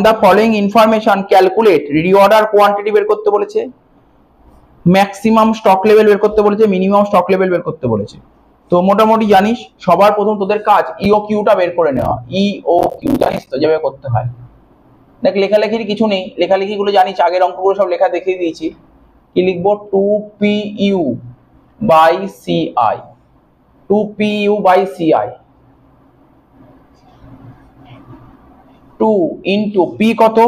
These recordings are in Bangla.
The following information calculate reorder quantity বের করতে বলেছে, ম্যাক্সিমাম স্টক লেভেল বের করতে বলেছে, মিনিমাম স্টক লেভেল বের করতে বলেছে। তো মোটামুটি জানিস সবার প্রথম তোদের কাজ ইও কিউটা বের করে নেওয়া। ইও কিউ জানিস তো যেভাবে করতে হয়। দেখ লেখালেখির কিছু নেই, লেখালেখিগুলো জানিস, আগের অঙ্কগুলো সব লেখা দেখিয়ে দিয়েছি। কি লিখবো? 2PU by CI, 2PU by CI, 2 into P কত?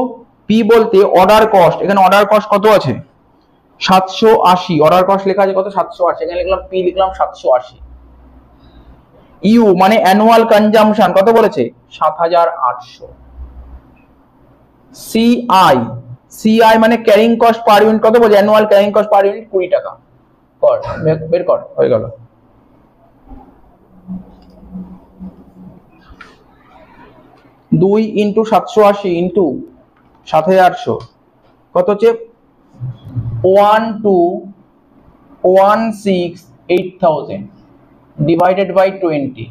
পি বলতে অর্ডার কস্ট, এখানে অর্ডার কস্ট কত আছে? 780। অর্ডার কস্ট লেখা আছে কত? 780, এখানে লিখলাম পি, লিখলাম 780। ইউ মানে অ্যানুয়াল কনজাম্পশন কত বলেছে? 7800। সিআই, সিআই মানে ক্যারিং কস্ট পার ইউনিট কত বলছে? Annual carrying cost per unit 20 টাকা। কর, বের কর, হয়ে গেল। দুই ইন্টু 780 ইন্টু 7800 কত হচ্ছে? 12168,000 ডিভাইডেড বাই 20,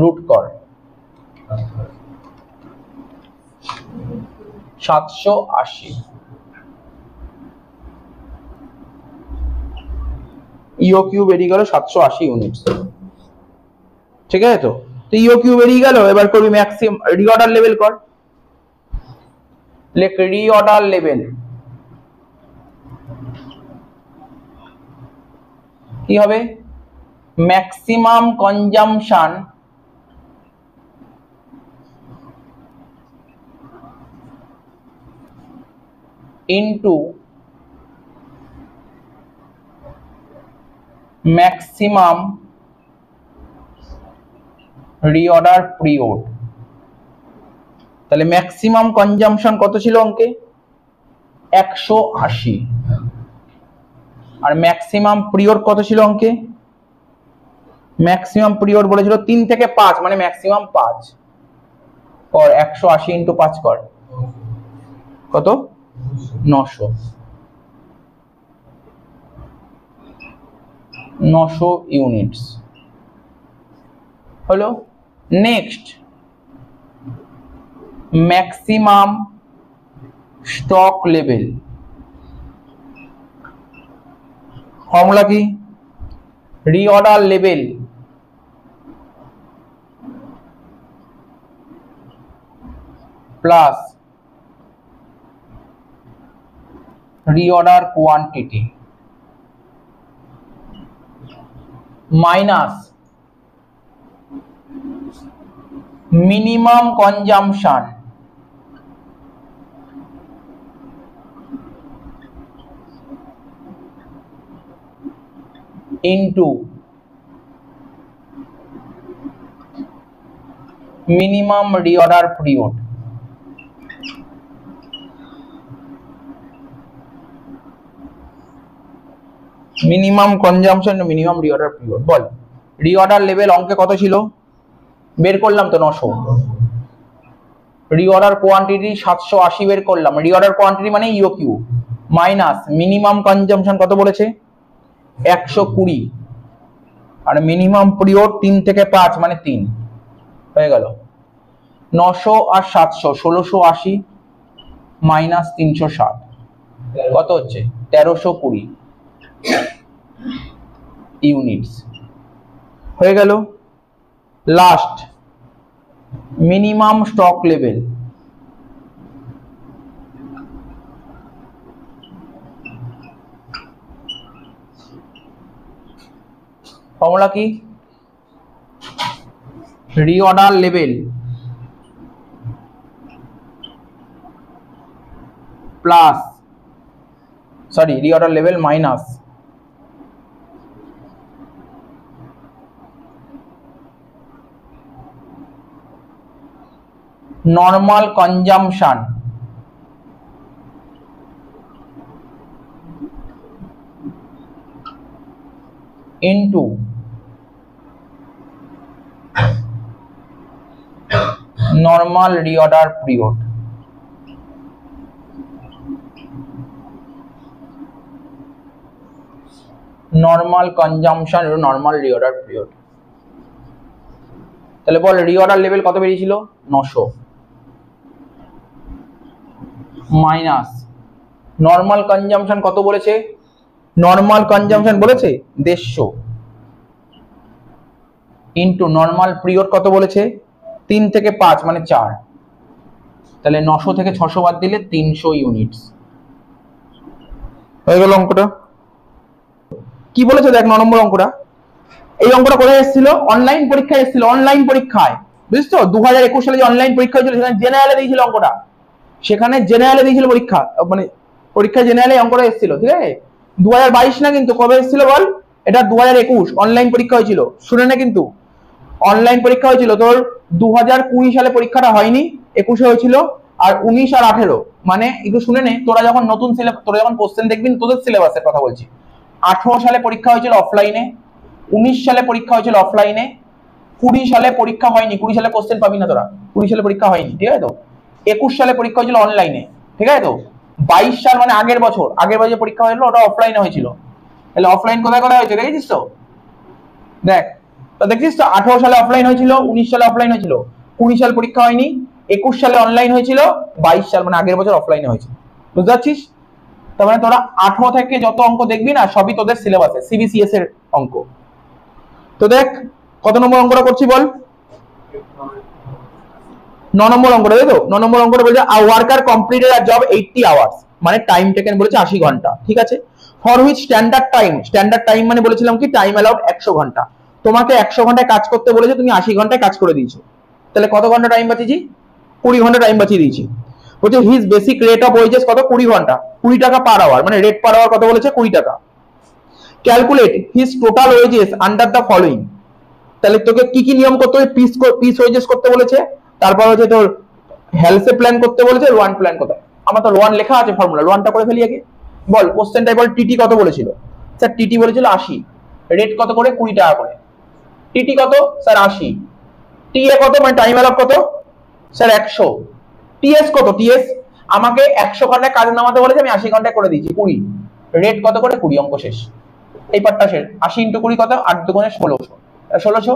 রুট কর। 780 ইও কিউ বেরিয়ে গেল 780 ইউনিট। ঠিক আছে তো? ইও কিউ বেরিয়ে গেল। এবার করবি ম্যাক্সিমাম রিঅর্ডার লেভেল কর। লেখ রিঅর্ডার লেভেল কি হবে? Maximum consumption into maximum reorder period. তাহলে ম্যাক্সিমাম কনজাম্পশন কত ছিল অঙ্কে? 180, আর ম্যাক্সিমাম পিরিয়ড কত ছিল অঙ্কে? ম্যাক্সিমাম পিরিয়ড বলেছিল 3 থেকে 5, মানে ম্যাক্সিমাম 5। কর 180 ইন্টু 5 কর, কত? 900। 900 ইউনিটস হলো। Next maximum stock level, formula কি? Reorder level plus reorder quantity minus minimum consumption into minimum reorder period. Minimum consumption minimum reorder period. বল রিঅর্ডার লেভেল অঙ্কে কত ছিল? বের করলাম তো 900। রিঅর্ডার কোয়ান্টিটি 780 বের করলাম। রিঅর্ডার কোয়ান্টিটি মানে ইও কিউ মাইনাস মিনিমাম কনজাম্পশন কত বলেছে? 120, আর মিনিমাম পিরিয়ড 3 থেকে 5 মানে 3, হয়ে গেল। 900 আর 700 1680 মাইনাস 360 কত হচ্ছে? 1320 ইউনিটস হয়ে গেল। Last minimum stock level, formula কি? Reorder level plus reorder level minus normal consumption into normal reorder period. Normal consumption এবং নর্মাল রিঅর্ডার পিরিয়ড। তাহলে বল রিঅর্ডার লেভেল কত বেরিয়েছিল? 900। মাইনাস নর্মাল কনজাম্পশন কত বলেছে, নর্মাল কনজাম্পশন বলেছে 150 ইন্টু নর্মাল পিরিয়ড কত বলেছে 3 থেকে 5 মানে 4, তাহলে 900 থেকে 600 বাদ দিলে 300 ইউনিটস হয়ে গেল অঙ্কটা। কি বলেছে দেখ 9 নম্বর অঙ্কটা, এই অঙ্কটা কোথায় এসেছিল, অনলাইন পরীক্ষায় এসেছিল, অনলাইন পরীক্ষায় বুঝছো 2021 সালে যে অনলাইন পরীক্ষা হয়েছিল সেখানে জেনারেলে দিয়েছিল অঙ্কটা, সেখানে জেনারেলে দিয়েছিল পরীক্ষা, মানে পরীক্ষা জেনারেলে অঙ্কটা এসেছিল, ঠিক আছে 2022 না কিন্তু কবে এসেছিল বল, এটা 2021 অনলাইন পরীক্ষা হয়েছিল, শুনে না কিন্তু অনলাইন পরীক্ষা হয়েছিল তোর 2020 সালে পরীক্ষাটা হয়নি, 21 হয়েছিল, আর 19 আর 18 মানে একটু শুনে নে, তোরা যখন নতুন সিলেবাস, তোরা যখন কোশ্চেন দেখবি তোদের সিলেবাসের কথা বলছি, 18 সালে পরীক্ষা হয়েছিল অফলাইনে, 19 সালে পরীক্ষা হয়েছিল অফলাইনে, 20 সালে পরীক্ষা হয়নি, 20 সালে কোশ্চেন পাবি না তোরা, 20 সালে পরীক্ষা হয়নি, ঠিক আছে তো, 21 সালে পরীক্ষা হয়েছিল অনলাইনে, ঠিক আছে তো, 22 সাল মানে আগের বছর পরীক্ষা হয়েছিল ওটা অফলাইনে হয়েছিল, তাহলে অফলাইন কোথায় কোথায় হয়েছে দেখেছিস তো, দেখ তো দেখছিস তো 18 সালে অফলাইন হয়েছিল, 19 সালে অফলাইন হয়েছিল, 20 সাল পরীক্ষা হয়নি, 21 সালে অনলাইন হয়েছিল, 22 সাল মানে আগের বছর অফলাইনে হয়েছিল, বুঝতে পারছিস, তার মানে তোরা 18 থেকে যত অঙ্ক দেখবি না সবই তোদের সিলেবাসে সিবিসিএস এর অঙ্ক। তো দেখ কত নম্বর অঙ্কটা করছি বল, 9 নম্বর অঙ্কটা, তাই তো 9 নম্বর অঙ্কটা বলছে a worker completed a job 80 hours, মানে টাইম টেকেন বলেছে 80 ঘন্টা, ঠিক আছে, ফর হুইচ স্ট্যান্ডার্ড টাইম মানে বলেছিলাম কি টাইম অ্যালাউড 100 ঘন্টা, তোমাকে 100 ঘন্টায় কাজ করতে বলেছে, তুমি 80 ঘন্টায় কাজ করে দিয়েছো, তাহলে কত ঘন্টা টাইম বাঁচিয়েছি, 20 ঘন্টা টাইম বাঁচিয়ে দিয়েছি। বলছে his basic rate of wages কত, 20 ঘন্টা, 20 টাকা পার আওয়ার, মানে রেট পার আওয়ার কত বলেছে 20 টাকা। Calculate his total wages under the following, তাহলে তোকে কি কি নিয়ম করতে হবে, পিস ওয়েজেস করতে বলেছে, তারপর হচ্ছে তোর হেলসে প্ল্যান করতে বলেছে, রোয়ান প্ল্যান করতে, আমার তো রোয়ান লেখা আছে ফর্মুলা, রোয়ানটা করে ফেলি আগে, বল কোশ্চেনটাই বল টিটি কত বলেছিল, স্যার টিটি বলেছিল 80, রেট কত করে 20 টাকা করে, টিটি কত স্যার 80, টিএ কত মানে টাইম অ্যালাউড কত স্যার 100, টিএস কত, টিএস আমাকে 100 ঘন্টায় কাজ নামাতে বলেছে, আমি 80 ঘন্টায় করে দিয়েছি 20, রেট কত করে 20, অঙ্ক শেষ, এই পার্টটা শেষ। 80 ইন্টু 20 কত, 8 দুগুণে 1600, 1600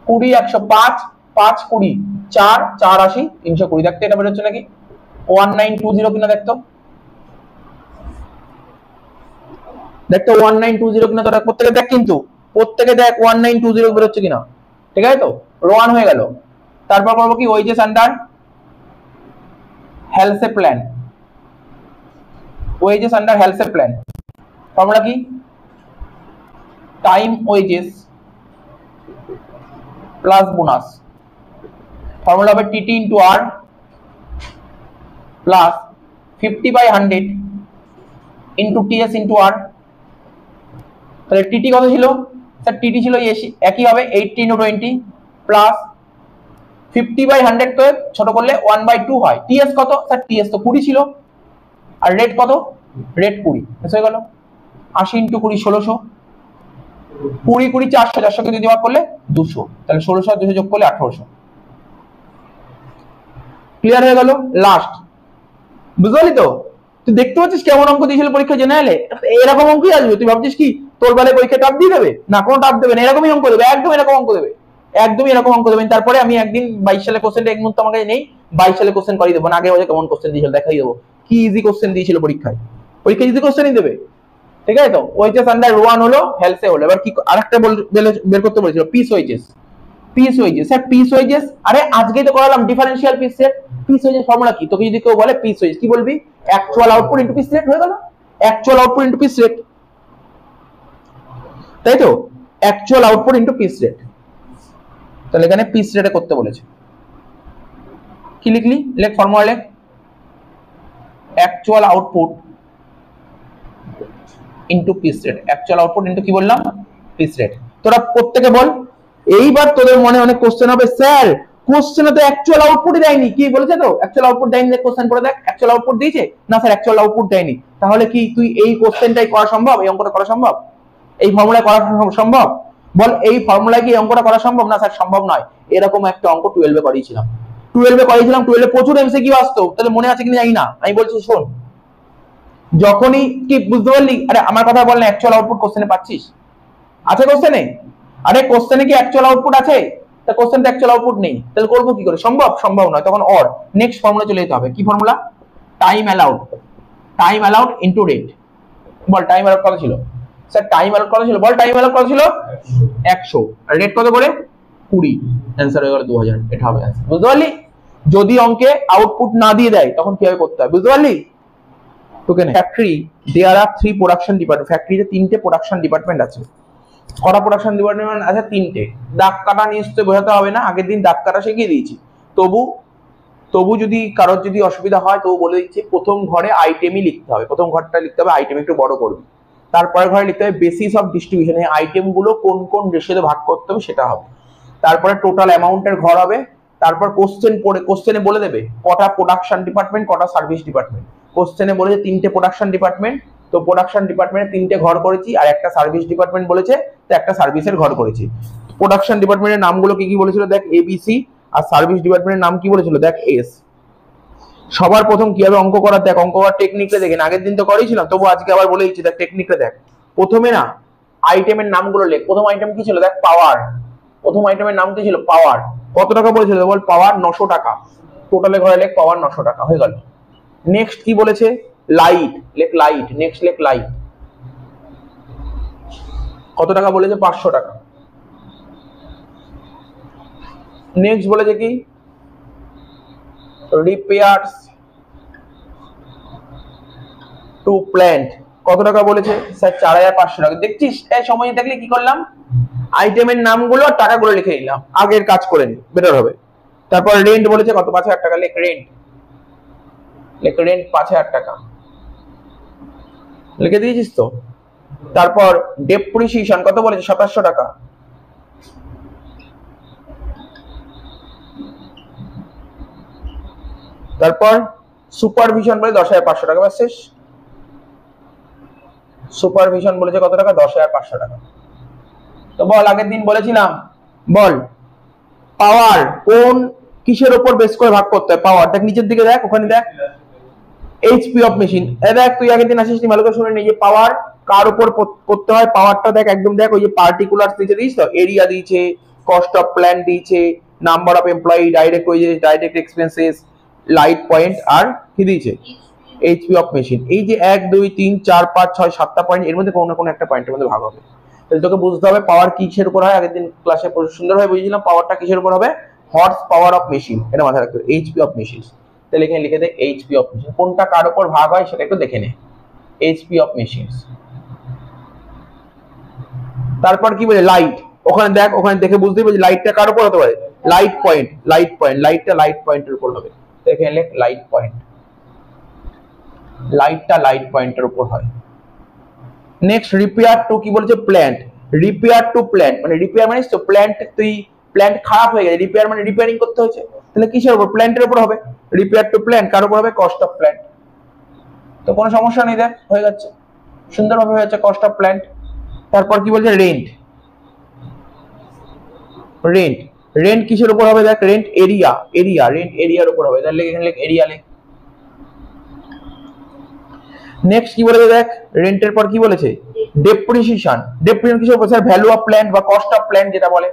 20 100 5 5 20 4 4 80 320, দেখতে এটা বের হচ্ছে নাকি 1920 কিনা, দেখতো 1920 কিনা, তোরা প্রত্যেকে দেখ, কিন্তু প্রত্যেকে দেখ 1920 বের হচ্ছে কিনা, ঠিক আছে তো, রোয়ান হয়ে গেল, তারপর করবো কি wages under Halsey plan, wages under Halsey plan formula কি, time wages plus bonus, formula হবে TT into R plus 50/100 into TS into R, তাহলে টিটি কত ছিল স্যার, টিটি ছিল একই হবে 80 ইন্টু 20 প্লাস 50/100 তো ছোট করলে 1/2 হয়, টিএস কত স্যার, টিএস তো 20 ছিল, আর রেট কত, রেট 20 হয়ে গেল, 80 ইন্টু 20 1600, 20 20 400, 400 কে যদি ভাগ করলে 200, তাহলে 1600 আর 200 যোগ করলে 1800, ক্লিয়ার হয়ে গেল। লাস্ট বুঝলি তো, তুই দেখতে পাচ্ছিস কেমন অঙ্ক দিয়েছিল পরীক্ষা জেনারেলে, এরকম অঙ্কই আসবে, তুই ভাবছিস কি তোর বেলায় পরীক্ষা টাপ দিয়ে দেবে না, কোনো টাপ দেবে না, এরকমই অঙ্ক দেবে, একদম এরকম অঙ্ক দেবে, একদমই এরকম অঙ্ক দেবেন। তারপরে আমি একদিন 22 সালে কোশ্চেনটা এক মুহূর্তে আমাকে নেই, 22 সালে কোশ্চেন করিয়ে দেবো না, আগে বছর কেমন কোশ্চেন দিয়েছিল দেখাই দেবো, কি ইজি কোশ্চেন দিয়েছিল পরীক্ষায়, পরীক্ষা ইজি কোশ্চেনই দেবে, ঠিক আছে তো। ওয়েজেস আন্ডার রোয়ান হলো, হেলসে হলো, এবার কি আরেকটা বের করতে বলেছিল, piece wages, piece wages sir, piece wages আরে আজকেই তো করালাম differential piece rate, piece wages formula কি, তোকে যদি কেউ বলে পিস ওয়েজ কি বলবি, actual output into piece rate হয়ে গেল, actual output into piece rate, তাই তো, actual output into piece rate, তাহলে এখানে পিস রেটে করতে বলেছে, কি লিখলি, লেখ ফর্মুলা লেখ, actual output into piece rate, actual output into কি বললাম, পিস রেট। তোরা প্রত্যেকে বল, এইবার তোদের মনে অনেক কোশ্চেন হবে, স্যার কোশ্চেনে তো অ্যাকচুয়াল আউটপুটই দেয়নি, কি বলেছে তো অ্যাকচুয়াল আউটপুট দেয়নি, কোশ্চেন করে দেখ অ্যাকচুয়াল আউটপুট দিয়েছে না স্যার, অ্যাকচুয়াল আউটপুট দেয়নি, তাহলে কি তুই এই কোশ্চেনটাই করা সম্ভব, এই অঙ্কটা করা সম্ভব, এই ফর্মুলায় করা সম্ভব, বল এই ফর্মুলায় কি অঙ্কটা করা সম্ভব না স্যার, সম্ভব নয়। এরকম একটা অঙ্ক 12 এ করিয়েছিলাম, 12 এ প্রচুর এমসিকিউ আসতো, তাহলে মনে আছে কিনা জানি না, আমি বলছি শোন, যখনই কি বুঝতে পারলি, আরে আমার কথা বল না, অ্যাকচুয়াল আউটপুট কোশ্চেনে পাচ্ছিস, আছে কোশ্চেনে, আরে কোশ্চেনে কি অ্যাকচুয়াল আউটপুট আছে, তা কোশ্চেনটা অ্যাকচুয়াল আউটপুট নেই, তাহলে করবো কি করে, সম্ভব নয়, তখন অর নেক্সট ফর্মুলা চলে যেতে হবে, কি formula, time allowed into rate. বল টাইম অ্যালাউড কত ছিল স্যার? টাইম অ্যালাউড কত ছিল? বল টাইম অ্যালাউড কত ছিল? 100। আর রেট কত করে? 20। অ্যান্সার হয়ে গেল 2000। এটা হবে অ্যান্সার। বুঝতে পারলি? যদি অঙ্কে আউটপুট না দিয়ে দেয় তখন কিভাবে করতে হয়, বুঝতে পারলি? তোকে ফ্যাক্টরি দেয়ার আর 3 প্রোডাকশন ডিপার্টমেন্ট। ফ্যাক্টরিতে 3টে প্রোডাকশন ডিপার্টমেন্ট আছে। কটা প্রোডাকশন ডিপার্টমেন্ট আছে? 3টে। দাগ কাটা নিশ্চয়ই বোঝাতে হবে না, আগের দিন দাগ কাটা শিখিয়ে দিয়েছি। তবু যদি কারোর যদি অসুবিধা হয় তবু বলে দিচ্ছি, প্রথম ঘরে আইটেমই লিখতে হবে। প্রথম ঘরটা লিখতে হবে আইটেম, একটু বড় করবি। তারপরে ঘরে লিখতে হবে বেসিস অফ ডিস্ট্রিবিউশন, এই আইটেম গুলো কোন কোন রেশিওতে ভাগ করতে হবে সেটা হবে। তারপরে টোটাল অ্যামাউন্টের ঘর হবে। তারপর কোশ্চেনে বলে দেবে কটা প্রোডাকশন ডিপার্টমেন্ট, কটা সার্ভিস ডিপার্টমেন্ট। কোশ্চেনে বলেছে 3টে প্রোডাকশন ডিপার্টমেন্ট, তো প্রোডাকশন ডিপার্টমেন্টে 3টে ঘর করেছি, আর একটা সার্ভিস ডিপার্টমেন্ট বলেছে তো একটা সার্ভিসের ঘর করেছি। প্রোডাকশন ডিপার্টমেন্টের নামগুলো কি কি বলেছিল দেখ, ABC। আর সার্ভিস ডিপার্টমেন্টের নাম কি বলেছিল দেখ, S। সবার প্রথম কিভাবে অঙ্ক করার দেখ, অঙ্ক করার টেকনিকটা দেখেন। আগের দিন তো করেছিলাম, তবু আজকে আবার বলে দিচ্ছি, দেখ টেকনিকটা দেখ। প্রথমে না আইটেমের নামগুলো লেখ। প্রথম আইটেম কি ছিল দেখ, পাওয়ার। প্রথম আইটেমের নাম কি ছিল? পাওয়ার। কত টাকা বলেছিল বল? পাওয়ার 900 টাকা। টোটালে ঘরে লেখ পাওয়ার 900 টাকা, হয়ে গেল। নেক্সট কি বলেছে? লাইট। লেখ লাইট। নেক্সট লেখ লাইট। কত টাকা বলেছে? 500 টাকা। নেক্সট বলেছে কি? Repairs to plant. কত টাকা বলেছে স্যার? 4500 টাকা। দেখছিস এই সময় দেখলে কি করলাম, আইটেমের নামগুলো আর টাকাগুলো লিখে নিলাম, আগের কাজ করে নি, বেটার হবে। তারপর রেন্ট বলেছে কত? 5000 টাকা। লেখ রেন্ট। লেখ রেন্ট 5000 টাকা, লিখে দিয়েছিস তো? তারপর ডেপ্রিসিয়েশন কত বলেছে? 2700 টাকা। তারপর সুপারভিশন বলে 10500 টাকা। বাস শেষ। সুপারভিশন বলেছে কত টাকা? 10500 টাকা। তো বল, আগের দিন বলেছিলাম, বল পাওয়ার কোন কিসের উপর বেস করে ভাগ করতে হয়? পাওয়ার দেখ নিচের দিকে দেখ, ওখানে দেখ এইচপি অফ মেশিন। দেখ তুই আগের দিন আসিস নি, ভালো করে শুনে নি, যে পাওয়ার কার উপর করতে হয়। পাওয়ারটা দেখ একদম দেখ, ওই যে পার্টিকুলার দিয়েছে, দিস তো এরিয়া দিয়েছে, কস্ট অফ প্ল্যান্ট দিয়েছে, number of employee, direct wages, direct expenses, light point, আর কি দিয়েছে? HP of machine. এই যে 1 2 3 4 5 6 7টা পয়েন্ট, এর মধ্যে কোনো না কোনো একটা পয়েন্টের মধ্যে ভাগ হবে। তাহলে তোকে বুঝতে হবে পাওয়ার কিসের উপর হয়। আগের দিন ক্লাসে সুন্দরভাবে বুঝিয়েছিলাম পাওয়ারটা কিসের উপর হবে, হর্স পাওয়ার অফ মেশিন, এটা মাথায় রাখতে হবে। HP of machine. তাহলে এখানে লিখে দে এইচপি অফ মেশিন। কোনটা কার উপর ভাগ হয় সেটা একটু দেখে নে, এইচপি অফ মেশিন। তারপর কি বলে? লাইট। ওখানে দেখ, ওখানে দেখে বুঝতেই পারছিস লাইটটা কার উপর হতে পারে? Light point. লাইট পয়েন্ট, লাইটটা লাইট পয়েন্টের উপর হবে। এখানে লেখ লাইট পয়েন্ট। লাইটটা লাইট পয়েন্টের উপর হয়। নেক্সট রিপেয়ার টু কি বলেছে? প্ল্যান্ট। রিপেয়ার টু প্ল্যান্ট মানে রিপেয়ার মানে তো প্ল্যান্ট, তুই প্ল্যান্ট খারাপ হয়ে গেছে, রিপেয়ার মানে রিপেয়ারিং করতে হচ্ছে, তাহলে কিসের উপর? প্ল্যান্টের উপর হবে। রিপেয়ার টু প্ল্যান্ট কার উপর হবে? Cost of plant. তো কোনো সমস্যা নেই, দেখ হয়ে যাচ্ছে সুন্দরভাবে হয়ে যাচ্ছে, কস্ট অফ প্ল্যান্ট। তারপর কি বলছে? রেন্ট। রেন্ট, রেন্ট কিসের উপর হবে? দেখ রেন্ট এরিয়া। এরিয়া, রেন্ট এরিয়ার উপর হবে। তাহলে এখানে লেখ এরিয়া লেখ। নেক্সট কি বলেছে দেখ, রেন্টের পর কি বলেছে? ডেপ্রিসিয়েশন। ডেপ্রিসিয়েশন কিসের উপর? স্যার ভ্যালু অফ প্ল্যান্ট বা কস্ট অফ প্ল্যান্ট যেটা বলে,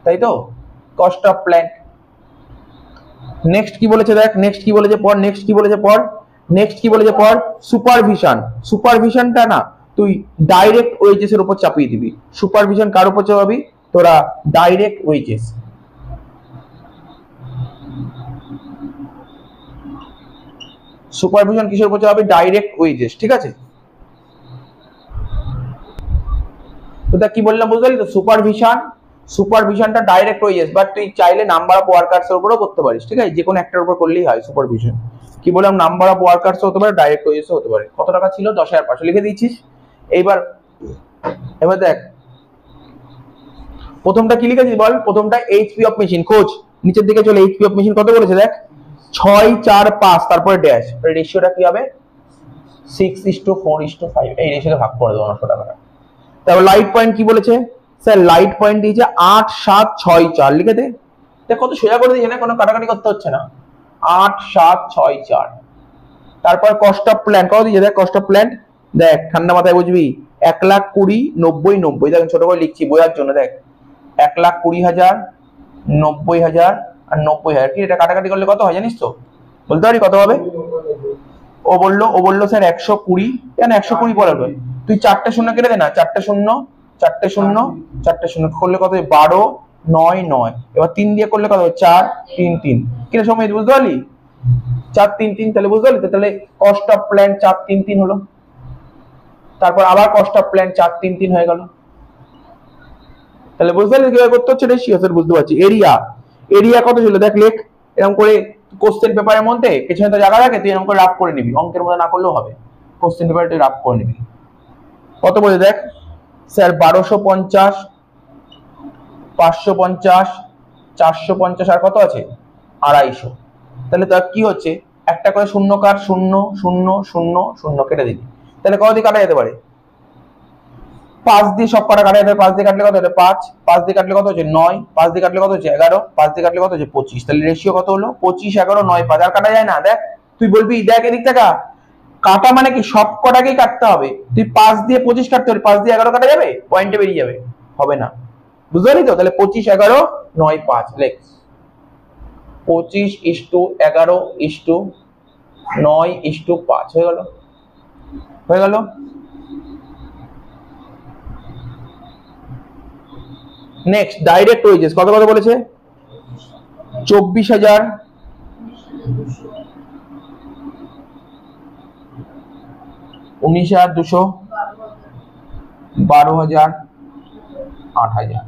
তাই তো? Cost of plant. নেক্সট কি বলেছে দেখ, নেক্সট কি বলেছে পর, নেক্সট কি বলেছে পর, নেক্সট কি বলেছে পর? সুপারভিশন। সুপারভিশনটা না তুই ডাইরেক্ট ওয়েজেস এর উপর চাপিয়ে দিবি। সুপারভিশন কার উপর চাপাবি? তোরা ডাইরেক্ট ওয়েজেস। সুপারভিশন কিসের উপর চাপাবি? ডাইরেক্ট ওয়েজেস, ঠিক আছে? তো দেখ কি বললাম বুঝতে পারলি তো? সুপারভিশনটা ডাইরেক্ট ওয়েজেস, বাট তুই চাইলে নাম্বার অফ ওয়ার্কার্স এর উপরও করতে পারিস, ঠিক আছে? যে কোনো একটার উপর করলেই হয় সুপারভিশন। কি বললাম? নাম্বার অফ ওয়ার্কার্স হতে পারে, ডাইরেক্ট ওয়েজেস হতে পারে। কত টাকা ছিল? 10500 লিখে দিয়েছিস। এবার দেখ প্রথমটা কি লিখেছিস বল? প্রথমটা এইচপি অফ মেশিন। খোঁজ নিচের দিকে চলে, এইচপি অফ মেশিন কত বলেছে দেখ, 6 4 5, তারপরে ড্যাশ। রেশিওটা কি হবে? 6:4:5। এই রেশিওতে ভাগ করে দেবো 900 টাকাটা। তারপর লাইট পয়েন্ট কি বলেছে? স্যার লাইট পয়েন্ট দিয়েছে 8 7 6 4, লিখে দে। দেখ কত সোজা করে দিয়েছে না, কোনো কাটাকাটি করতে হচ্ছে না। 8 7 6 4। তারপর কস্ট অফ প্ল্যান্ট কত দিয়েছে দেখ, কস্ট অফ প্ল্যান্ট দেখ ঠান্ডা মাথায় বুঝবি, 1,20,90 90 দেখ ছোট করে লিখছি বোঝার জন্য। দেখ 1,20,000 90,000 আর 90,000, কি এটা কাটাকাটি করলে কত হয় জানিস তো? বলতে পারি কত হবে? ও বললো স্যার 120। কেন 120 বলার তুই 4টে শূন্য কেটে দে না, 4টে শূন্য 4টে শূন্য 4টে শূন্য করলে কত হয়? 12 9 9। এবার 3 দিয়ে করলে কত হয়? 4 3 3। কিরে সময় বুঝতে পারলি? 4 3 3, তাহলে বুঝতে পারলি তো? তাহলে কস্ট অফ প্ল্যান্ট 4 3 3 হলো। তারপর আবার কস্ট অফ প্ল্যান্ট 4 3 3 হয়ে গেল। তাহলে বুঝতে পারলি কিভাবে করতে হচ্ছে? রেশিও স্যার বুঝতে পারছি। এরিয়া কত ছিল দেখ, লেখ এরকম করে। কোশ্চেন পেপারের মধ্যে পেছনে তো জায়গা থাকে, তুই এরকম করে রাফ করে নিবি, অঙ্কের মধ্যে না করলেও হবে। কোশ্চেন পেপারে তুই রাফ করে নিবি। কত বলে দেখ স্যার? 1250, 550, 450 আর কত আছে? 250। তাহলে তার কি হচ্ছে? একটা করে শূন্য কাট, 0 0 0 0 কেটে দিবি। তাহলে কত দিয়ে কাটা যেতে পারে? 5 দিয়ে সব কটা কাটা যেতে পারে। 5 দিয়ে কাটলে কত হচ্ছে? 5। 5 দিয়ে কাটলে কত হচ্ছে? 9। 5 দিয়ে কাটলে কত হচ্ছে? 11। 5 দিয়ে কাটলে কত হচ্ছে? 25। তাহলে রেশিও কত হলো? 25 11 9 5। আর কাটা যায় না। দেখ তুই বলবি দেখ এদিক থেকে কাটা মানে কি সব কটাকেই কাটতে হবে। তুই 5 দিয়ে 25 কাটতে হবে, 5 দিয়ে 11 কাটা যাবে? পয়েন্টে বেরিয়ে যাবে, হবে না। বুঝতে পারলি তো? তাহলে 25 11 9 5 লেখ। 25:11:9:5 হয়ে গেল। হয়ে গেল। নেক্সট ডাইরেক্ট ওয়েজেস কত কত বলেছে? 24,000, 19,200, 12,000, 8,000।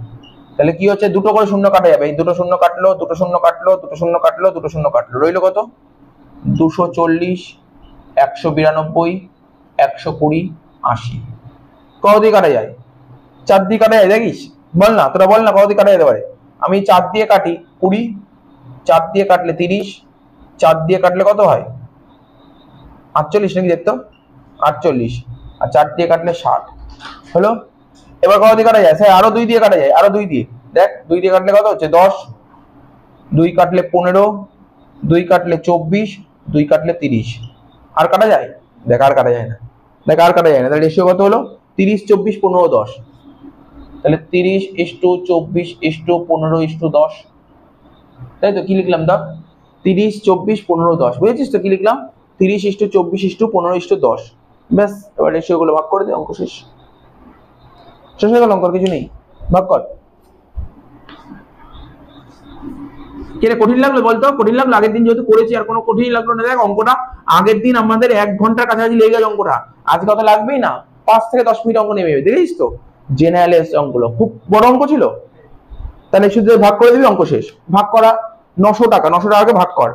তাহলে কি হচ্ছে? দুটো করে শূন্য কাটা যাবে। এই দুটো শূন্য কাটলো, দুটো শূন্য কাটলো, দুটো শূন্য কাটলো, দুটো শূন্য কাটলো, রইলো কত? 240, 192, 120, 80। কত দিয়ে কাটা যায়? 4 দিয়ে কাটা যায় দেখিস? বল না, তোরা বল না কত দিয়ে কাটা যেতে পারে? আমি 4 দিয়ে কাটি 20, 4 দিয়ে কাটলে 30, 4 দিয়ে কাটলে কত হয়? 48 নাকি দেখতো? 48। আর 4 দিয়ে কাটলে 60 হলো। এবার কত দিয়ে কাটা যায়? স্যার আরো 2 দিয়ে কাটা যায়, আরো 2 দিয়ে। দেখ 2 দিয়ে কাটলে কত হচ্ছে? 10, 2 কাটলে 15, 2 কাটলে 24, 2 কাটলে 30। আর কাটা যায়? দেখ আর কাটা যায় না। দেখ আর কাটা যায় না। তাহলে রেশিও কত হলো? 30 24 15 10। তাহলে 30:20:15:10। তাই তো? কি লিখলাম দেখ? 30 24 15 10। বুঝেছিস তো কি লিখলাম? 30:24:15:10। ব্যাস, এবার রেশিও গুলো ভাগ করে দে, অঙ্ক শেষ। শেষ হয়ে গেল, অঙ্ক কিছু নেই, ভাগ কর। কেরে কঠিন লাগলো বলতো? কঠিন লাগলো? আগের দিন যেহেতু করেছি আর কোনো কঠিন লাগলো না। দেখ অঙ্কটা আগের দিন আমাদের 1 ঘন্টার কাছাকাছি লেগে গেল অঙ্কটা। আজকে কত লাগবেই না, 5 থেকে 10 মিনিট অঙ্ক নেমে যাবে। দেখেছিস তো? জেনারেল অঙ্কগুলো খুব বড় অঙ্ক ছিল। তাহলে শুধু ভাগ করে দিবি, অঙ্ক শেষ। ভাগ করা 900 টাকা, 900 টাকাকে ভাগ কর।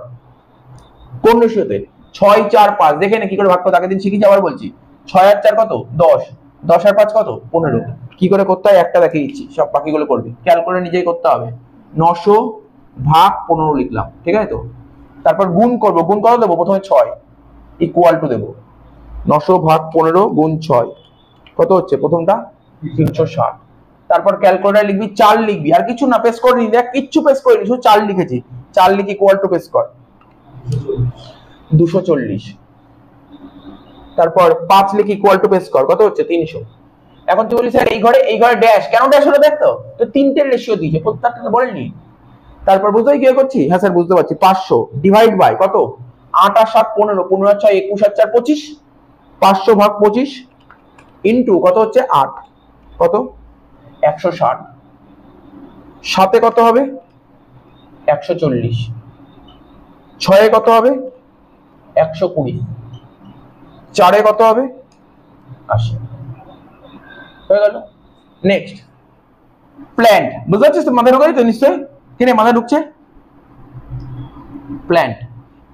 কোন রেশিওতে? 6 4 5। দেখে না কি করে ভাগ করতে, আগের দিন শিখেছি, আবার বলছি। 6 আর 4 কত? 10, 10 আর 5 কত? 15। কি করে করতে হয় একটা দেখিয়ে দিচ্ছি, সব বাকিগুলো করবি, ক্যালকুলেটর নিজেই করতে হবে। 900 ভাগ 15 লিখলাম, ঠিক আছে তো? তারপর গুণ করব। গুণ কত দেবো? প্রথমে 6 ইকুয়াল টু দেবো 900 ভাগ 15 গুণ 6 কত হচ্ছে? প্রথমটা 360। তারপর ক্যালকুলেটর লিখবি 4 লিখবি, আর কিছু না, পেস্ট করে নি। দেখ কিচ্ছু পেস্ট করিনি, শুধু 4 লিখেছি। 4 লিখে ইকুয়াল টু পেস্ট কর 240। তারপর 5 লিখে ইকুয়াল টু পেস্ট কর, কত হচ্ছে? 300। এখন তুই বলিস স্যার এই ঘরে ড্যাশ কেন? ড্যাশ হলো দেখ তো, তো 3টের রেশিও দিয়েছে, প্রত্যেকটা বলেনি। তারপর বুঝতেই কি করছি? হ্যাঁ স্যার বুঝতে পারছি। 500 ডিভাইড বাই কত? 8 আর 7 15, 15 আর 6 21 আর 4 25। 500 ভাগ 25 ইন্টু কত হচ্ছে? 8, কত? 160। 7 কত হবে? 140। 6 কত হবে? 120। 4 কত হবে? 80। হয়ে গেল। Next plant. বুঝতে পারছিস তো? মাথায় ঢোকাই তো নিশ্চয়? কিনে মাথায় ঢুকছে?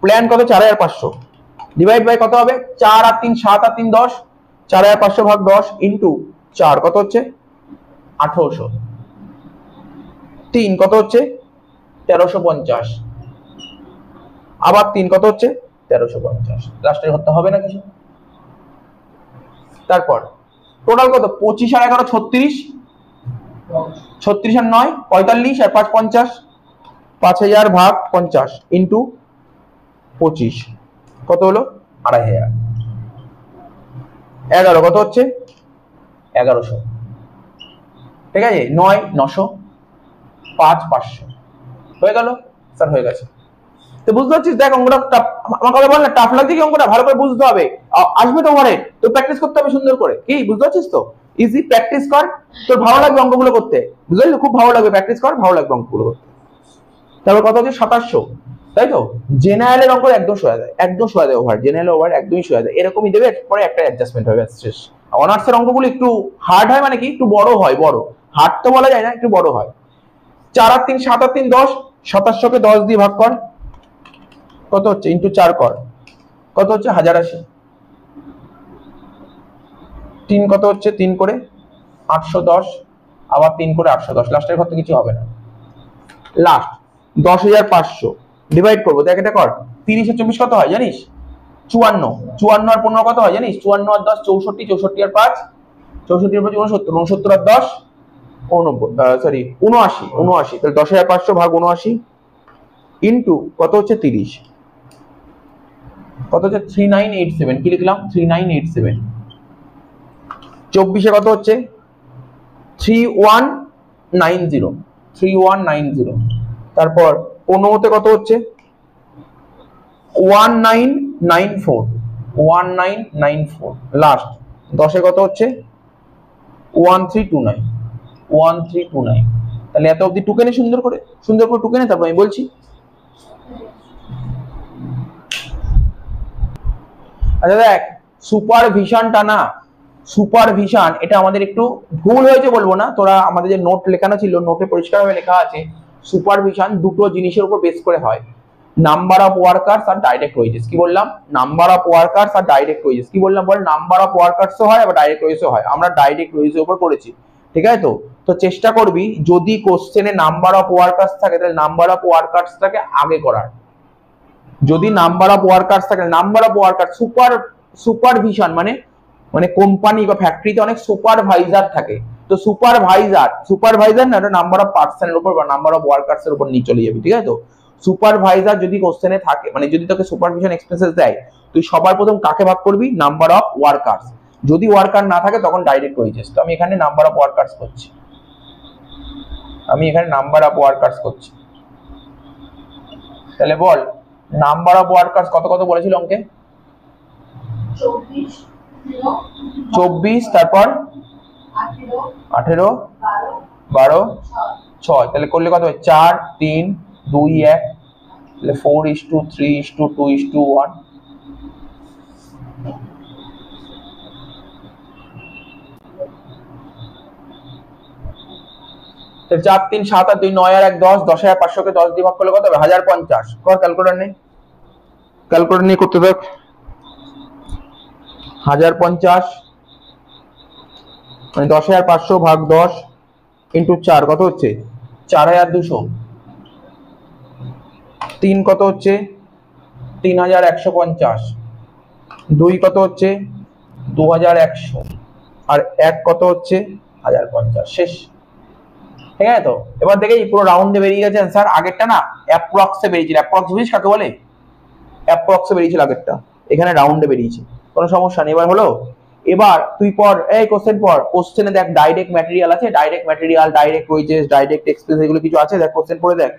প্ল্যান্ট কত? 4500 ডিভাইড বাই কত হবে? 4 আর 3 7 আর 3 10। 4500 ভাগ 10 ইন্টু 4 কত হচ্ছে? 1800। 3 কত হচ্ছে? 1350। আবার 3 কত হচ্ছে? 1350। লাস্টের হতে হবে না কিছু। তারপর টোটাল কত? 25 আর 11 36, 36 আর 9 45 আর 5 50। 5000 ভাগ 50 ইন্টু 25 কত হলো? 2500। 11 কত হচ্ছে? 1100। ঠিক আছে? 9 900, 5 500। হয়ে গেল স্যার? হয়ে গেছে। তো বুঝতে পারছিস? দেখ অঙ্কটা আমার কথা বল না, টাফ লাগছে কি অঙ্কটা? ভালো করে বুঝতে হবে, আসবে তো ওভারে, তো প্র্যাকটিস করতে হবে সুন্দর করে। কি বুঝতে পারছিস তো? ইজি প্র্যাকটিস কর, তোর ভালো লাগবে অঙ্কগুলো করতে, বুঝলি? খুব ভালো লাগবে, প্র্যাকটিস কর, ভালো লাগবে অঙ্কগুলো করতে। তারপর কথা হচ্ছে 2700, তাই তো? জেনারেলের অঙ্ক একদম সোজা দেয়, একদম সোজা দেয় ওভার, জেনারেল ওভার একদমই সোজা দেয়, এরকমই দেবে, পরে একটা অ্যাডজাস্টমেন্ট হবে, শেষ। অনার্সের অঙ্কগুলো একটু হার্ড হয়, মানে কি একটু বড় হয়, বড় হার্ড তো বলা যায় না, একটু বড় হয়। 4 আর 3 7 আর 3 10, 2700 কে 10 দিয়ে ভাগ কর, কত হচ্ছে? ইন্টু 4 কর, কত হচ্ছে? 1080। 3 কত হচ্ছে? 3 করে 810, আবার 3 করে 810, লাস্টের ঘর তো কিছু হবে না। লাস্ট 10,500 ডিভাইড করবো, দেখ এটা কর। 30 আর 24 কত হয় জানিস? 54। 54 আর 15 কত হয় জানিস? 54 আর 10 64, 64 আর 5 64 আর 5 69, 69 আর 10 সরি 79, 79, তাহলে 10,500 ভাগ 79 ইন্টু কত হচ্ছে? 30, কত হচ্ছে? 3987। কি লিখলাম? 3987। 24 এ কত হচ্ছে? 3190, 3190। তারপর 15 তে কত হচ্ছে? 1994, 1994। লাস্ট 10 এ কত হচ্ছে? 1329, 1329। তাহলে এত অবধি টুকে নে, সুন্দর করে, সুন্দর করে টুকে নে, তারপর আমি বলছি। আচ্ছা দেখ, সুপারভিশনটা না, সুপারভিশন এটা আমাদের একটু ভুল হয়েছে বলবো না, তোরা আমাদের যে নোট লেখানো ছিল, নোটে পরিষ্কারভাবে লেখা আছে সুপারভিশন দুটো জিনিসের উপর বেস করে হয়, নাম্বার অফ ওয়ার্কার্স আর ডাইরেক্ট ওয়েজেস। কি বললাম? নাম্বার অফ ওয়ার্কার্স আর ডাইরেক্ট ওয়েজেস। কি বললাম বল? নাম্বার অফ ওয়ার্কার্সও হয় আবার ডাইরেক্ট ওয়েজও হয়, আমরা ডাইরেক্ট ওয়েজের উপর করেছি, ঠিক আছে? তো তো চেষ্টা করবি যদি কোশ্চেনে নাম্বার অফ ওয়ার্কার্স থাকে তাহলে নাম্বার অফ ওয়ার্কার্সটাকে আগে করার, যদি নাম্বার অফ ওয়ার্কার্স থাকে, নাম্বার অফ ওয়ার্কার সুপারভিশন মানে মানে কোম্পানি বা ফ্যাক্টরিতে অনেক সুপারভাইজার থাকে, তো সুপারভাইজার না, এটা নাম্বার অফ পার্সনের উপর বা নাম্বার অফ ওয়ার্কার্স এর উপর নিয়ে চলে যাবি, ঠিক আছে? তো সুপারভাইজার যদি কোশ্চেনে থাকে, মানে যদি তোকে সুপারভিশন এক্সপেন্সেস দেয়, তুই সবার প্রথম কাকে ভাগ করবি? Number of workers. যদি ওয়ার্কার না থাকে তখন ডাইরেক্ট ওয়েজেস। তো আমি এখানে নাম্বার অফ ওয়ার্কার্স করছি, আমি এখানে নাম্বার অফ ওয়ার্কার্স করছি। তাহলে বল নাম্বার অফ ওয়ার্কার্স কত কত বলেছিল অঙ্কে? 24, তারপর 18, 12, 6। তাহলে করলে কত হয়? 4 3 2 1, তাহলে 4:3:2:1। তো 4 3 7 আর 2 9 আর 1 10, 10,500 কে 10 দিয়ে ভাগ করলে কত হবে? 1050। কর ক্যালকুলেটর নেই, ক্যালকুলেটর নিয়ে করতে থাক। 1050 মানে 10,500 ভাগ 10 ইন্টু 4 কত হচ্ছে? 4,200। 3 কত হচ্ছে? 3,150। 2 কত হচ্ছে? 2,100। আর 1 কত হচ্ছে? 1,050। শেষ, ঠিক আছে? তো এবার দেখে পুরো রাউন্ডে বেরিয়ে গেছে অ্যান্সার। আগেরটা না অ্যাপ্রক্সে বেরিয়েছিল, অ্যাপ্রক্স বুঝিস কাকে বলে? অ্যাপ্রক্সে বেরিয়েছিল আগেরটা, এখানে রাউন্ডে বেরিয়েছে, কোনো সমস্যা নেই। এবার হলো, এবার তুই পর, এই কোশ্চেন পর। কোশ্চেনে দেখ ডাইরেক্ট ম্যাটেরিয়াল আছে, direct material, direct wages, direct expense, এগুলো কিছু আছে, দেখ কোশ্চেন পড়ে দেখ।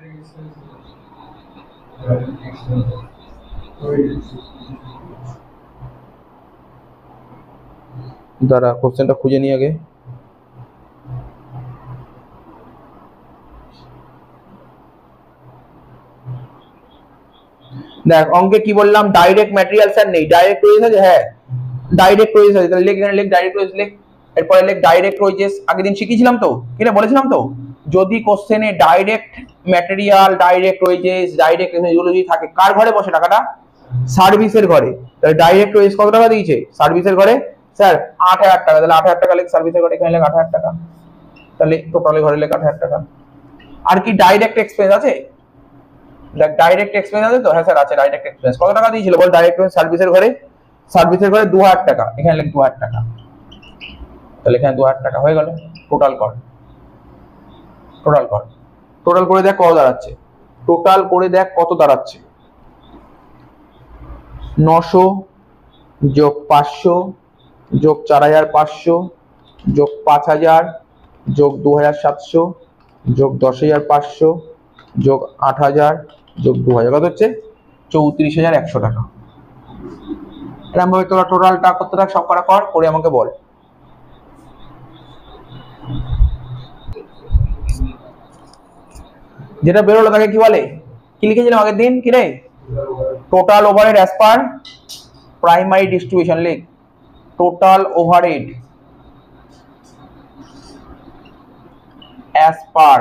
দাঁড়া কোশ্চেনটা খুঁজে নিয়ে আগে। দেখ অঙ্কে কি বললাম? ডাইরেক্ট ম্যাটেরিয়ালস আর নেই, ডাইরেক্ট ওয়েজেস আছে। হ্যাঁ ডাইরেক্ট ওয়েজেস আছে, তাহলে লেখ এখানে, লেখ ডাইরেক্ট ওয়েজেস লেখ। এরপরে লেখ ডাইরেক্ট ওয়েজেস, আগের দিন শিখিয়েছিলাম তো, কিরে বলেছিলাম তো, যদি কোশ্চেনে direct material, direct wages, direct এগুলো যদি থাকে, কার ঘরে বসে টাকাটা? সার্ভিসের ঘরে। তাহলে ডাইরেক্ট ওয়েজেস কত টাকা দিয়েছে সার্ভিসের ঘরে? স্যার 8,000 টাকা। তাহলে 8,000 টাকা লেখ সার্ভিসের ঘরে, এখানে লেখ 8,000 টাকা। তাহলে টোটালের ঘরে লেখ 8,000 টাকা। আর কি ডাইরেক্ট এক্সপেন্স আছে? ডাইরেক্ট এক্সপেন্স আছে তো? হ্যাঁ স্যার আছে ডাইরেক্ট এক্সপেন্স। কত টাকা দিয়েছিল বল ডাইরেক্ট সার্ভিসের ঘরে? সার্ভিসের ঘরে 2,000 টাকা, এখানে লেখ 2,000 টাকা। তাহলে এখানে 2,000 টাকা হয়ে গেল। টোটাল কর, টোটাল কর, টোটাল করে দেখ কত দাঁড়াচ্ছে, টোটাল করে দেখ কত দাঁড়াচ্ছে। 900 যোগ 500 যোগ 4,500 যোগ 5,000 যোগ 2,700 যোগ 10,500 যোগ 8,000 যোগ 2,000 কত হচ্ছে? 34,100 টাকা। এরকম ভাবে তোরা টোটালটা কত টাকা সব করা কর, করে আমাকে বল। যেটা বেরোলো তাকে কি বলে? কি লিখেছিলাম আগের দিন? কি রে? Total overhead as per primary distribution. লিখ total overhead as per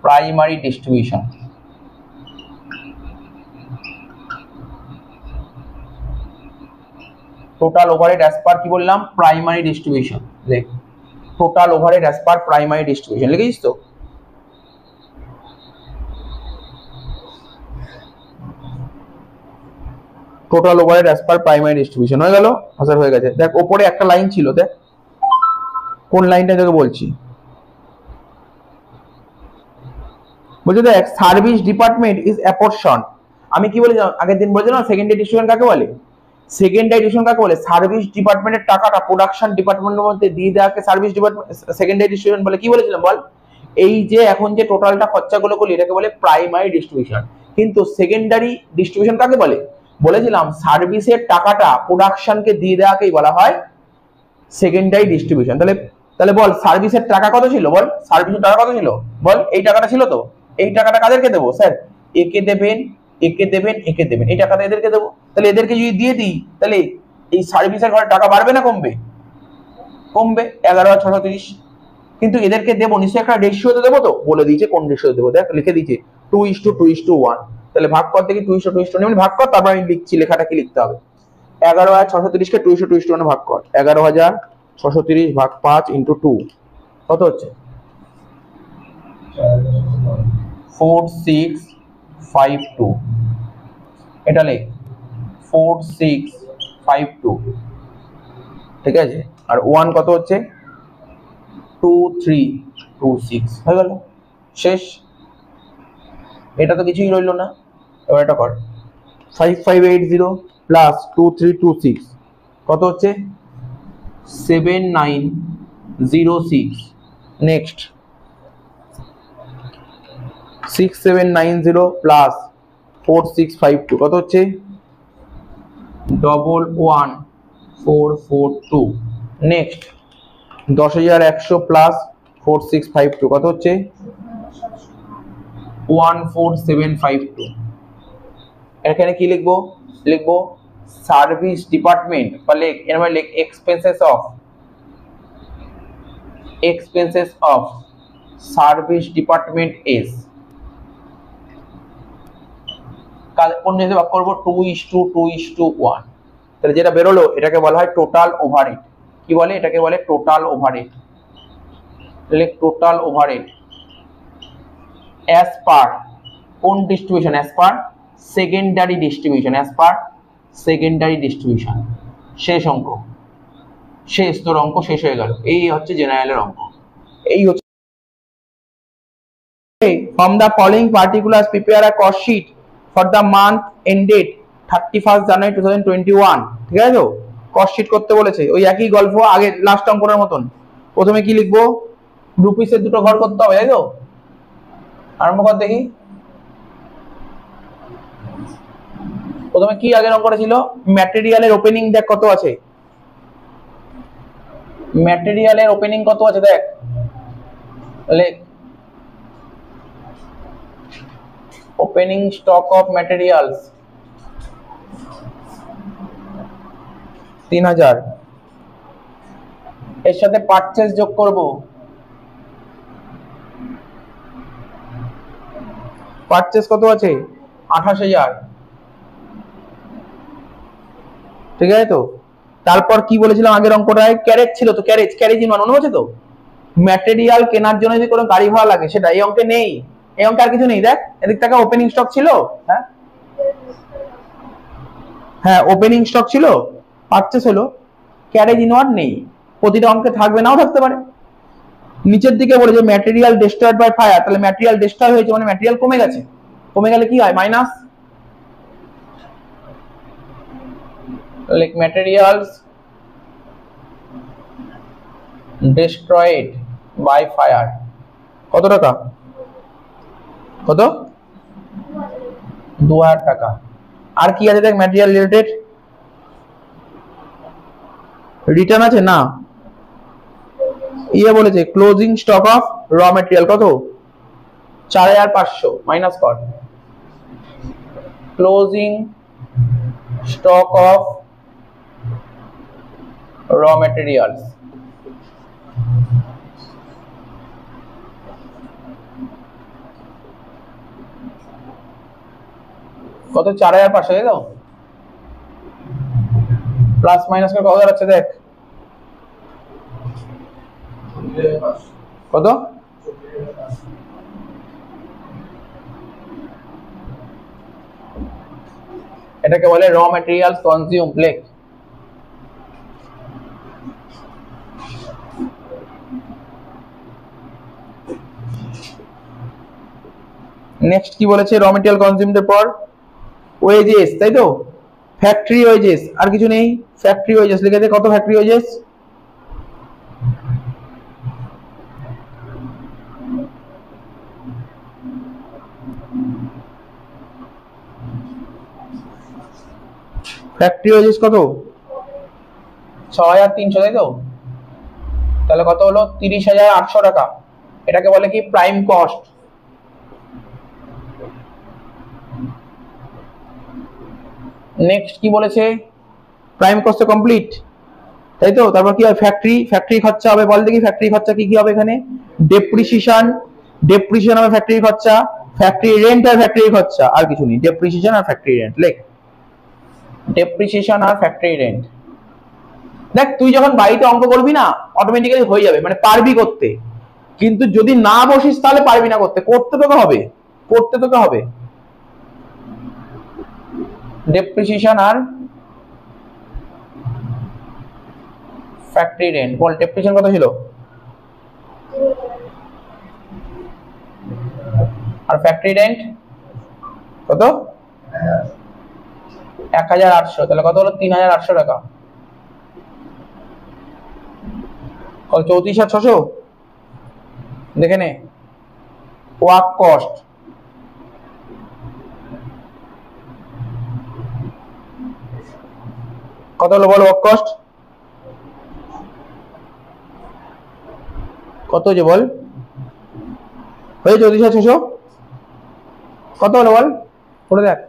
primary distribution. Total overhead as per কি বললাম? Primary distribution. লেখ total overhead as per primary distribution. লিখেছিস তো? Total overhead as per primary distribution হয়ে গেল। আসার হয়ে গেছে। দেখ ওপরে একটা লাইন ছিল, দেখ কোন লাইনটা তোকে বলছি। বলছে দেখ সার্ভিস ডিপার্টমেন্ট ইজ অ্যাপরশন। আমি কি বলেছিলাম আগের দিন? বলেছিলাম সেকেন্ডারি ডিস্ট্রিবিউশন কাকে বলে? সেকেন্ডারি ডিস্ট্রিবিউশন কাকে বলে? সার্ভিস ডিপার্টমেন্টের টাকাটা প্রোডাকশন ডিপার্টমেন্টের মধ্যে দিয়ে দেওয়াকে সার্ভিস ডিপার্টমেন্ট সেকেন্ডারি ডিস্ট্রিবিউশন বলে। কি বলেছিলাম বল? এই যে এখন যে টোটালটা খরচাগুলো করলি এটাকে বলে প্রাইমারি ডিস্ট্রিবিউশন। কিন্তু সেকেন্ডারি ডিস্ট্রিবিউশন কাকে বলে? বলেছিলাম সার্ভিসের টাকাটা প্রোডাকশনকে দিয়ে দেওয়াকেই বলা হয় সেকেন্ডারি ডিস্ট্রিবিউশন। তাহলে তাহলে বল সার্ভিসের টাকা কত ছিল? বল সার্ভিসের টাকা কত ছিল? বল এই টাকাটা ছিল তো। এই টাকাটা কাদেরকে দেবো স্যার? একে দেবেন, একে দেবেন, একে দেবেন, এই টাকাটা এদেরকে দেবো। তাহলে এদেরকে যদি দিয়ে দিই তাহলে এই সার্ভিসের ঘরে টাকা বাড়বে না কমবে? কমবে। 11,630। কিন্তু এদেরকে দেবো নিশ্চয়ই একটা রেশিওতে দেবো তো। বলে দিয়েছে কোন রেশিওতে দেবো, দেখ লিখে দিয়েছে 2:2:1। তাহলে ভাগ কর দেখি 2:2:1 ভাগ কর, তারপর আমি লিখছি লেখাটা কি লিখতে হবে। 11,630কে 2:2:1 ভাগ কর। 11,630 ভাগ 5 × 2 কত হচ্ছে? 4652। এটা লেখ 4652। ঠিক আছে। আর 1 কত হচ্ছে? 2326 হয়ে গেল। শেষ। এটা তো কিছুই রইলো না। এবার এটা কর 5580 প্লাস 2326 কত হচ্ছে? 7906। নেক্সট 6790 প্লাস 4652 কত হচ্ছে? 11442। নেক্সট 10,100 প্লাস 4652 কত হচ্ছে? 14752। এখানে কি লিখবো? লিখবো সার্ভিস ডিপার্টমেন্ট বা লেখ এর মানে লেখ expenses of service department S. কোন জিনিসে ভাগ করবো? 2:2:1। তাহলে যেটা বেরোলো এটাকে বলা হয় টোটাল ওভারহেড। কি বলে? এটাকে বলে টোটাল ওভারহেড। লেখ টোটাল ওভারহেড অ্যাজ পার কোন distribution? As per secondary distribution. As per secondary distribution. শেষ অঙ্ক, শেষ। তোর অঙ্ক শেষ হয়ে গেল। এই হচ্ছে জেনারেলের অঙ্ক। এই হচ্ছে from the following particulars prepare a cost sheet for the month ended 31st January 2021। ঠিক আছে? তো কস্ট শিট করতে বলেছে। ওই একই গল্প আগে লাস্ট অঙ্কের মতন। প্রথমে কি লিখবো? রুপিসের দুটো ঘর করতে হবে, তাই তো? আরম্ভ কর দেখি। প্রথমে কি আগের অঙ্কটা ছিল? ম্যাটেরিয়ালের ওপেনিং দেখ কত আছে। ম্যাটেরিয়ালের ওপেনিং কত আছে দেখ। লেখ ওপেনিং স্টক অফ ম্যাটেরিয়ালস 3000। এর সাথে পারচেজ যোগ করব। পারচেজ কত আছে? 28,000। ঠিক আছে তো? তারপর কি বলেছিলাম আগের অঙ্কটায়? ক্যারেজ ছিল তো, ক্যারেজ ইনওয়ান মনে আছে তো? ম্যাটেরিয়াল কেনার জন্য যদি কোনো গাড়ি ভাড়া লাগে সেটা এই অঙ্কে নেই। এই অঙ্কে আর কিছু নেই। দেখ এদিক থেকে ওপেনিং স্টক ছিল। হ্যাঁ হ্যাঁ ওপেনিং স্টক ছিল, পারচেজ হলো, ক্যারেজ ইনওয়ার্ড নেই। প্রতিটা অঙ্কে থাকবে, নাও থাকতে পারে। নিচের দিকে বলে যে ম্যাটেরিয়াল ডিস্ট্রয়েড বাই ফায়ার, তাহলে ম্যাটেরিয়াল ডিস্ট্রয় হয়েছে মানে ম্যাটেরিয়াল কমে গেছে। কমে গেলে কি হয়? Minus. Like materials destroyed by fire কত টাকা? কত? 2000 টাকা। আর কি আছে দেখ ম্যাটেরিয়াল রিলেটেড? রিটার্ন আছে না, ইয়ে বলেছে ক্লোজিং স্টক অফ র ম্যাটেরিয়াল কত? 4500 মাইনাস কর। ক্লোজিং স্টক অফ র ম্যাটেরিয়ালস কত? 4500, তাই তো? প্লাস মাইনাস করে কত দাঁড়াচ্ছে দেখ, কত? এটাকে বলে র ম্যাটেরিয়ালস কনজিউম লেখ। নেক্সট কি বলেছে র ম্যাটেরিয়াল কনজিউমড পর? ওয়েজেস, তাই তো? ফ্যাক্টরি ওয়েজেস, আর কিছু নেই। ফ্যাক্টরি ওয়েজেস লিখে দে, কত ফ্যাক্টরি ওয়েজেস? ফ্যাক্টরি ওয়েজেস কত? 6300, তাই তো? তাহলে কত হলো? 30800 টাকা। এটাকে বলে কি? Prime cost. নেক্সট কি বলেছে? প্রাইম কস্ট কমপ্লিট, তাই তো? তারপর কি হয়? ফ্যাক্টরি খরচা হবে। বল দেখি ফ্যাক্টরি খরচা কি কি হবে এখানে? ডেপ্রিসিয়েশন হবে ফ্যাক্টরি খরচা, ফ্যাক্টরি রেন্ট আর ফ্যাক্টরি খরচা, আর কিছু নেই। ডেপ্রিসিয়েশন আর ফ্যাক্টরি রেন্ট লেখ। ডেপ্রিসিয়েশন আর ফ্যাক্টরি রেন্ট। দেখ তুই যখন বাড়িতে অঙ্ক করবি না অটোমেটিক্যালি হয়ে যাবে, মানে পারবি করতে। কিন্তু যদি না বসিস তাহলে পারবি না করতে। করতে তোকে হবে। ডেপ্রিসিয়েশন আর ফ্যাক্টরি রেন্ট। বল ডেপ্রিসিয়েশন কত ছিল? আর ফ্যাক্টরি রেন্ট কত? 1800। তাহলে কত হলো? 3800 টাকা। কত? 34600 দেখে নে। ওয়ার্ক কস্ট কত হলো বল? ওয়ার্ক কস্ট কত যে বল? হয়ে 34600 কত হলো বল? পড়ে দেখ।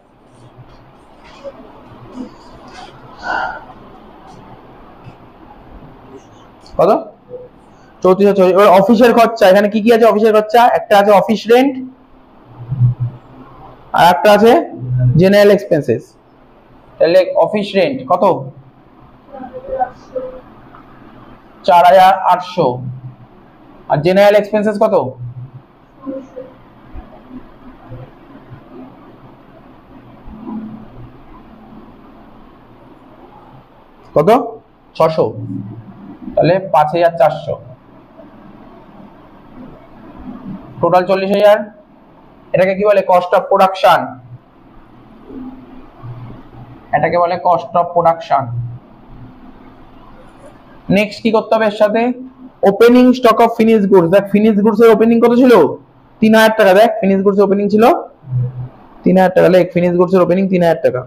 কত? 3400। এবার অফিসের খরচা, এখানে কি কি আছে? অফিসের খরচা একটা আছে অফিস রেন্ট, আর একটা আছে জেনারেল এক্সপেন্সেস। তাহলে অফিস রেন্ট কত? 4800। আর জেনারেল এক্সপেন্সেস কত? কত? 600। তাহলে 5400। টোটাল 40000। এটাকে কি বলে? Cost of production. এটাকে বলে কস্ট অফ প্রোডাকশন। নেক্সট কি করতে হবে এর সাথে? Opening stock of finish goods. দেখ ফিনিশ গুডস এর ওপেনিং কত ছিল? 3000 টাকা। দেখ ফিনিশ গুডস এর ওপেনিং ছিল 3000 টাকা। লেখ ফিনিশ গুডস এর ওপেনিং 3000 টাকা।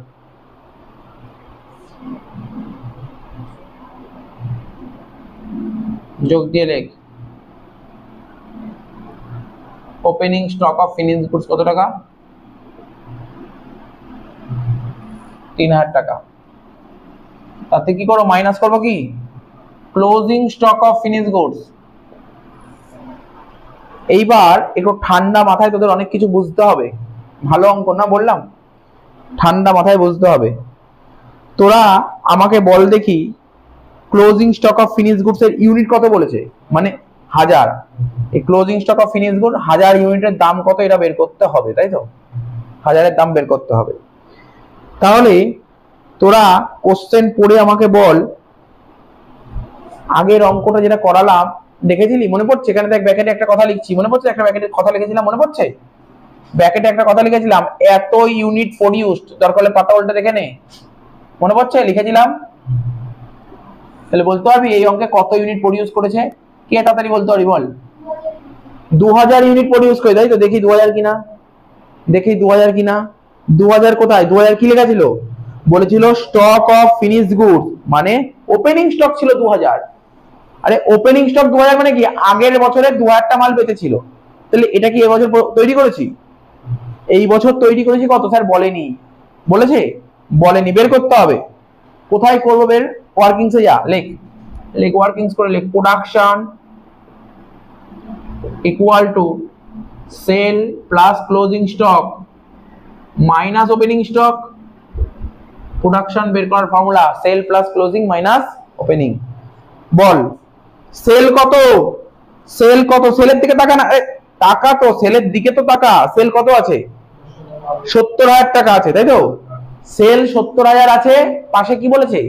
যোগ দিয়ে লেখ opening stock of finish goods কত টাকা? 3000 টাকা। তাতে কি করো? মাইনাস করবো কি? Closing stock of finish goods. এইবার একটু ঠান্ডা মাথায় তোদের অনেক কিছু বুঝতে হবে। ভালো অঙ্ক না বললাম? ঠান্ডা মাথায় বুঝতে হবে। তোরা আমাকে বল দেখি closing stock of finish goods এর ইউনিট কত বলেছে? মানে 1000। এই closing stock of finish good 1000 ইউনিটের দাম কত এটা বের করতে হবে, তাই তো? 1000-এর দাম বের করতে হবে। তাহলে তোরা কোশ্চেন পড়ে আমাকে বল আগের অঙ্কটা যেটা করালাম দেখেছিলি? মনে পড়ছে? এখানে দেখ ব্র্যাকেটে একটা কথা লিখছি, মনে পড়ছে? একটা ব্র্যাকেটে কথা লিখেছিলাম, মনে পড়ছে? ব্র্যাকেটে একটা কথা লিখেছিলাম, এত ইউনিট প্রডিউসড। দরকার হলে পাতা উল্টে দেখে নে, মনে পড়ছে? লিখেছিলাম। তাহলে বলতে পারবি এই অঙ্কে কত ইউনিট প্রডিউস করেছে? কে তাড়াতাড়ি বলতে পারবি বল? 2000 ইউনিট প্রডিউস করে, তাই তো? দেখি 2000 কিনা। দেখি 2000 কিনা। 2000 কোথায়? 2000 কি লেখা ছিল? বলেছিল স্টক অফ ফিনিশ গুড, মানে ওপেনিং স্টক ছিল 2000। আরে ওপেনিং স্টক 2000 মানে কি? আগের বছরে 2000টা মাল বেঁচেছিল। তাহলে এটা কি এবছর তৈরি করেছি? এই বছর তৈরি করেছি কত? স্যার বলেনি। বলেছে? বলেনি। বের করতে হবে। কোথায় করবো বের? ওয়ার্কিংসে যা, লেখ লেখ ওয়ার্কিংস করে লেখ। Production equal to sale plus closing stock minus opening stock. Production বের করার formula sale plus closing minus opening. বল সেল কত? সেল কত? সেলের দিকে তাকা না, টাকা তো সেলের দিকে তো টাকা। সেল কত আছে? 70,000 টাকা আছে, তাই তো? সেল 70,000 আছে, পাশে কি বলেছে?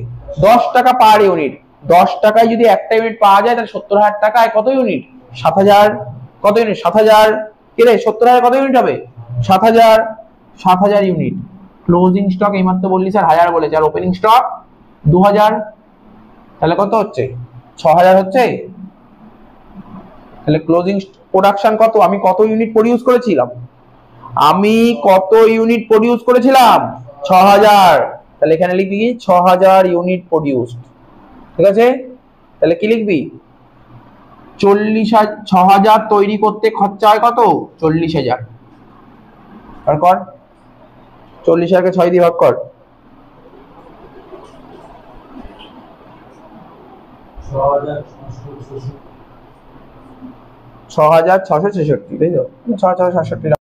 10 টাকা পার ইউনিট। 10 টাকায় যদি একটা ইউনিট পাওয়া যায় তাহলে 70,000 টাকায় কত ইউনিট? 7,000। কত ইউনিট? 7,000। কি রে 70,000 কত ইউনিট হবে? 7,000। 7,000 ইউনিট। ক্লোজিং স্টক এইমাত্র বললি স্যার 1000 বলেছে, আর ওপেনিং স্টক 2000। তাহলে কত হচ্ছে? 6,000 হচ্ছে। তাহলে ক্লোজিং প্রোডাকশন কত? আমি কত ইউনিট প্রডিউস করেছিলাম? আমি কত ইউনিট প্রডিউস করেছিলাম? 6,000। তাহলে এখানে লিখবি কি? 6,000 ইউনিট প্রডিউসড। ঠিক আছে? তাহলে কি লিখবি? 6,000 তৈরি করতে খরচা হয় কত? 40,000। আর কর 40,000কে 6 দিয়ে ভাগ কর। 6,666, তাই তো? 6,667।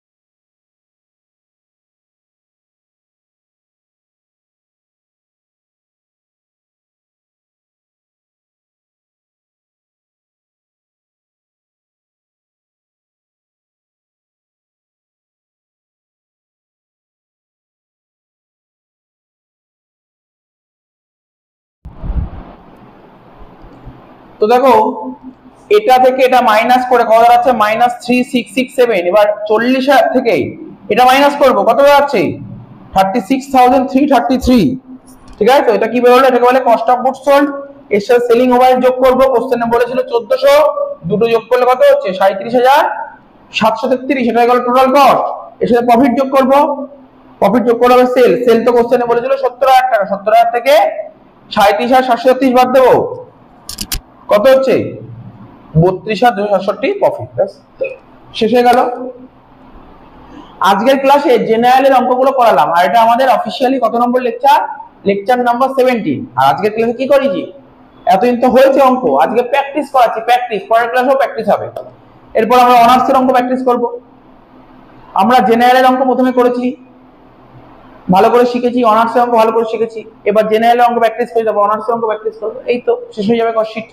তো দেখো এটা থেকে এটা মাইনাস করে কত দাঁড়াচ্ছে? -3667। এবার 40,000 থেকে এটা মাইনাস করব, কত দাঁড়াচ্ছে? 36,333। ঠিক আছে? তো এটা কি বেরোলো? এটাকে বলে কস্ট অফ গুডস সোল্ড। এর সাথে সেলিং ওভারহেড যোগ করব। কোশ্চেনে বলেছিল 1400, দুটো যোগ করলে কত হচ্ছে? 37,733। এটা হয়ে গেল টোটাল কস্ট। এর সাথে প্রফিট যোগ করব। প্রফিট যোগ করলে হবে সেল। সেল তো কোশ্চেনে বলেছিল 70,000 টাকা। 70,000 থেকে 37,733 বাদ দেবো, কত হচ্ছে? 32,267 প্রফিট। শেষ হয়ে গেল। আজকের ক্লাসে জেনারেলের অঙ্কগুলো করালাম, আর এটা আমাদের অফিসিয়ালি কত নম্বর লেকচার? Lecture number 17। আর আজকের ক্লাসে কি করেছি? এতদিন তো হয়েছে অঙ্ক, আজকে প্র্যাকটিস করাচ্ছি। প্র্যাকটিস, পরের ক্লাসেও প্র্যাকটিস হবে। এরপর আমরা অনার্সের অঙ্ক প্র্যাকটিস করব। আমরা জেনারেলের অঙ্ক প্রথমে করেছি, ভালো করে শিখেছি। অনার্সের অঙ্ক ভালো করে শিখেছি। এবার জেনারেলের অঙ্ক প্র্যাকটিস করে যাবো, অনার্সের অঙ্ক প্র্যাকটিস করবো। এই তো শেষ হয়ে যাবে কোর্স শিট।